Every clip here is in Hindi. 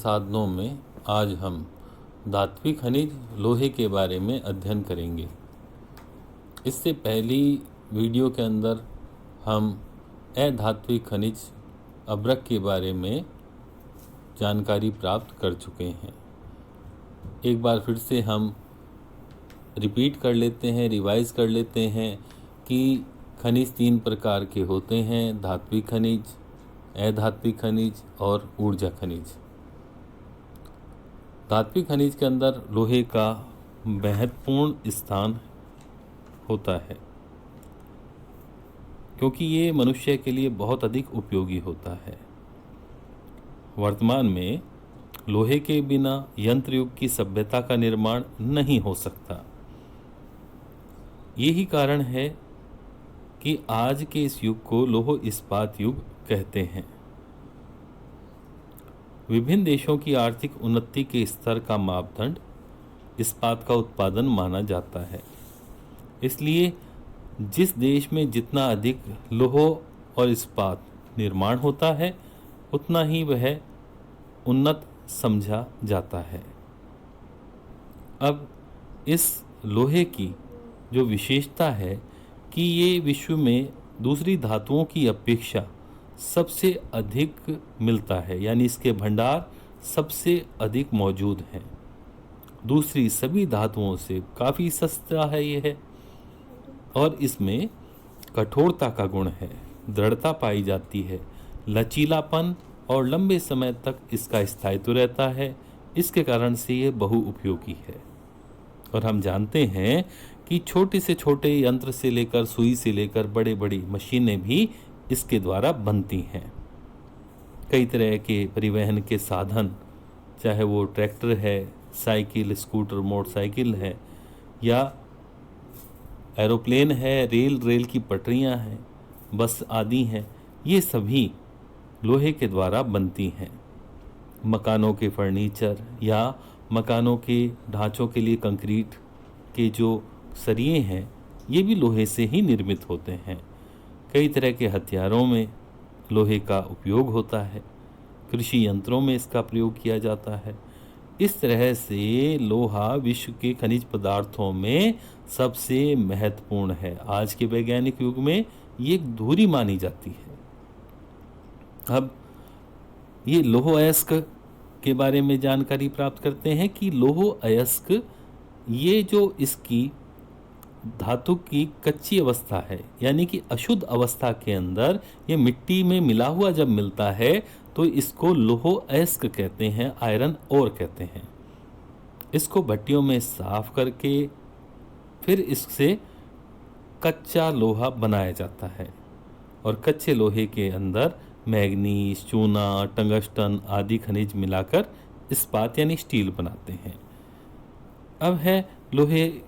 साधनों में आज हम धात्विक खनिज लोहे के बारे में अध्ययन करेंगे। इससे पहली वीडियो के अंदर हम अधात्विक खनिज अभ्रक के बारे में जानकारी प्राप्त कर चुके हैं। एक बार फिर से हम रिपीट कर लेते हैं, रिवाइज कर लेते हैं कि खनिज 3 प्रकार के होते हैं: धात्विक खनिज, अधात्विक खनिज और ऊर्जा खनिज। धात्विक खनिज के अंदर लोहे का महत्वपूर्ण स्थान होता है क्योंकि ये मनुष्य के लिए बहुत अधिक उपयोगी होता है। वर्तमान में लोहे के बिना यंत्र युग की सभ्यता का निर्माण नहीं हो सकता। यही कारण है कि आज के इस युग को लौह इस्पात युग कहते हैं। विभिन्न देशों की आर्थिक उन्नति के स्तर का मापदंड इस्पात का उत्पादन माना जाता है। इसलिए जिस देश में जितना अधिक लौह और इस्पात निर्माण होता है उतना ही वह उन्नत समझा जाता है। अब इस लोहे की जो विशेषता है कि ये विश्व में दूसरी धातुओं की अपेक्षा सबसे अधिक मिलता है, यानी इसके भंडार सबसे अधिक मौजूद हैं। दूसरी सभी धातुओं से काफ़ी सस्ता है ये है और इसमें कठोरता का गुण है, दृढ़ता पाई जाती है, लचीलापन और लंबे समय तक इसका स्थायित्व रहता है। इसके कारण से ये बहुउपयोगी है। और हम जानते हैं कि छोटे से छोटे यंत्र से लेकर सुई से लेकर बड़े बड़ी मशीनें भी इसके द्वारा बनती हैं। कई तरह के परिवहन के साधन, चाहे वो ट्रैक्टर है, साइकिल, स्कूटर, मोटरसाइकिल है या एरोप्लेन है, रेल की पटरियां हैं, बस आदि हैं, ये सभी लोहे के द्वारा बनती हैं। मकानों के फर्नीचर या मकानों के ढांचों के लिए कंक्रीट के जो सरिये हैं ये भी लोहे से ही निर्मित होते हैं। कई तरह के हथियारों में लोहे का उपयोग होता है, कृषि यंत्रों में इसका प्रयोग किया जाता है। इस तरह से लोहा विश्व के खनिज पदार्थों में सबसे महत्वपूर्ण है। आज के वैज्ञानिक युग में ये एक धुरी मानी जाती है। अब ये लौह अयस्क के बारे में जानकारी प्राप्त करते हैं कि लौह अयस्क ये जो इसकी धातु की कच्ची अवस्था है, यानी कि अशुद्ध अवस्था के अंदर ये मिट्टी में मिला हुआ जब मिलता है तो इसको लौह अयस्क कहते हैं, आयरन ओर कहते हैं। इसको भट्टियों में साफ करके फिर इससे कच्चा लोहा बनाया जाता है और कच्चे लोहे के अंदर मैग्नीज, चूना, टंगस्टन आदि खनिज मिलाकर इस्पात यानी स्टील बनाते हैं। अब है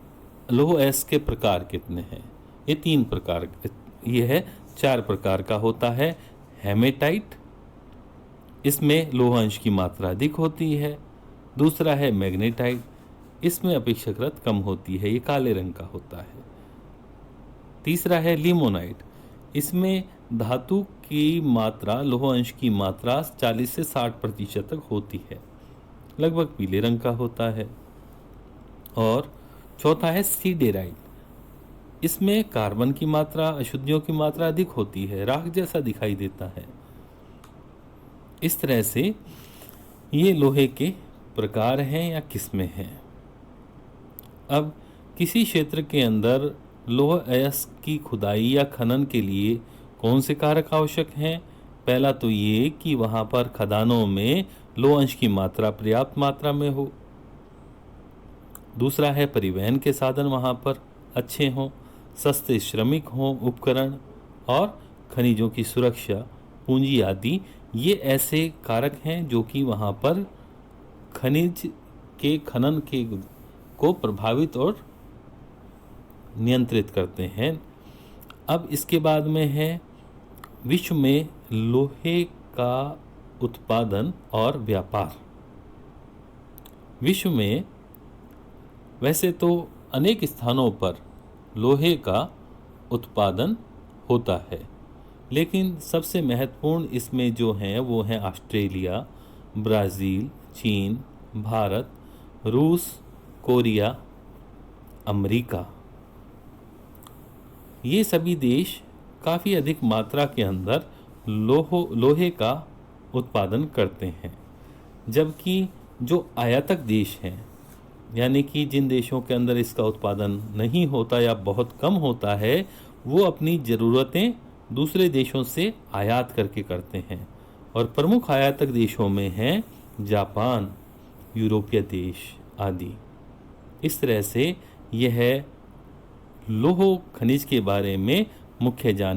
लौह अयस्क के प्रकार कितने हैं? ये 3 प्रकार, ये है 4 प्रकार का होता है। हेमेटाइट, इसमें लोह अंश की मात्रा अधिक होती है। दूसरा है मैग्नेटाइट, इसमें अपेक्षाकृत कम होती है, ये काले रंग का होता है। तीसरा है लिमोनाइट, इसमें धातु की मात्रा, लोह अंश की मात्रा 40 से 60% तक होती है, लगभग पीले रंग का होता है। और चौथा है सीडेराइट, इसमें कार्बन की मात्रा, अशुद्धियों की मात्रा अधिक होती है, राख जैसा दिखाई देता है। इस तरह से ये लोहे के प्रकार हैं या किस्में हैं। अब किसी क्षेत्र के अंदर लौह अयस्क की खुदाई या खनन के लिए कौन से कारक आवश्यक हैं? पहला तो ये कि वहाँ पर खदानों में लौह अंश की मात्रा पर्याप्त मात्रा में हो। दूसरा है परिवहन के साधन वहाँ पर अच्छे हों, सस्ते श्रमिक हों, उपकरण और खनिजों की सुरक्षा, पूंजी आदि, ये ऐसे कारक हैं जो कि वहाँ पर खनिज के खनन के को प्रभावित और नियंत्रित करते हैं। अब इसके बाद में है विश्व में लोहे का उत्पादन और व्यापार। विश्व में वैसे तो अनेक स्थानों पर लोहे का उत्पादन होता है, लेकिन सबसे महत्वपूर्ण इसमें जो हैं वो हैं ऑस्ट्रेलिया, ब्राज़ील, चीन, भारत, रूस, कोरिया, अमेरिका। ये सभी देश काफ़ी अधिक मात्रा के अंदर लोहे का उत्पादन करते हैं, जबकि जो आयातक देश हैं, यानी कि जिन देशों के अंदर इसका उत्पादन नहीं होता या बहुत कम होता है, वो अपनी ज़रूरतें दूसरे देशों से आयात करके करते हैं। और प्रमुख आयातक देशों में हैं जापान, यूरोपीय देश आदि। इस तरह से यह लौह खनिज के बारे में मुख्य जान